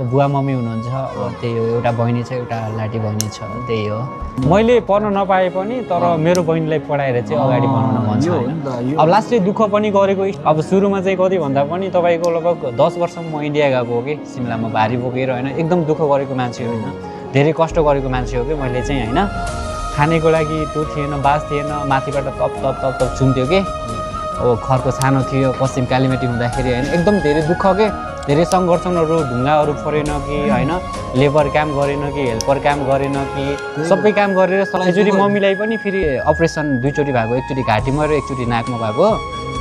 बुवा मम्मी हुनुहुन्छ अब त्यही हो एउटा बहिनी छ एउटा लाटी बहिनी छ त्यही हो मैले पढ्न नपाए पनि तर मेरो बहिनीलाई पढाएर चाहिँ अगाडि बढाउन मन छ हैन अब लास्टले दुःख पनि गरेको अब सुरुमा चाहिँ कति भन्दा पनि तपाईको लगभग 10 वर्षमा म इन्डिया गएको हो कि सिमलामा भारी बोकेर हैन एकदम दुःख गरेको मान्छे हो हैन धेरै कष्ट गरेको मान्छे हो कि मैले चाहिँ हैन खानेको लागि त्यो थिएन बास थिएन माथिबाट तप तप तप तप छुन्थ्यो कि अब घरको सानो थियो पश्चिम कालीमेटी हुँदाखेरि हैन एकदम धेरै दुःख के धेरै सङ्घर्षहरू ढुङ्गाहरू फरेन कि हैन लेबर काम गरेन कि हेल्पर काम गरेन कि सबै काम गरेर एकचोटि मम्मीलाई पनि फेरि अपरेसन दुईचोटि भएको एकचोटि घाँटीमा र एकचोटि नाकमा भएको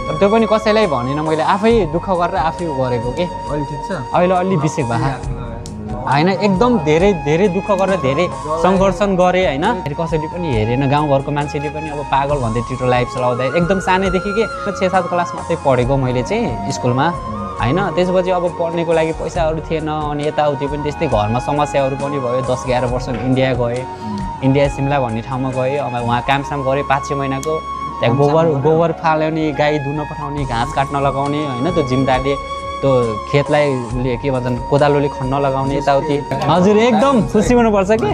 तर त्यो पनि कसैलाई भनेन मैले आफै दुःख गरेर आफै गरेको के अहिले ठिक छ अहिले अलि बिसेक भए हैन एकदम धेरै धेरै दुःख गरेर धेरै सङ्घर्षण गरे हैन कसैले पनि हेरेन गाउँघरको मान्छेले पनि अब पागल भन्दै टिटो लाइफ चलाउँदै एकदम सानैदेखि के 6-7 क्लास मात्रै पढेको मैले चाहिँ स्कुलमा हैन त्यसपछि अब पढ्नेको लागि पैसाहरू थिएन अनि यताउति पनि त्यस्तै घरमा समस्याहरू पनि भयो 10-11 वर्ष इन्डिया गए इन्डिया सिमला भन्ने ठाउँमा गए अब वहाँ कामसाम गरेँ 5-6 महिनाको त्यहाँ गोबर फाल्ने गाई धुन पठाउने घाँस काट्न लगाउने हैन त्यो जिम्दाले त्यो खेतलाई के भन्छन् कोदालोले खन्न लगाउने यताउति हजुर एकदम खुसी हुनुपर्छ कि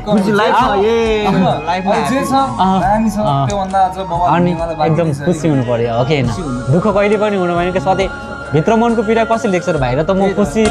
अनि एकदम खुसी हुनु पर्यो हो कि हैन दुःख कहिले पनि हुनु भएन कि सधैँ भित्र मनको पीडा कसरी लेख्छ र बाहिर त म खुसी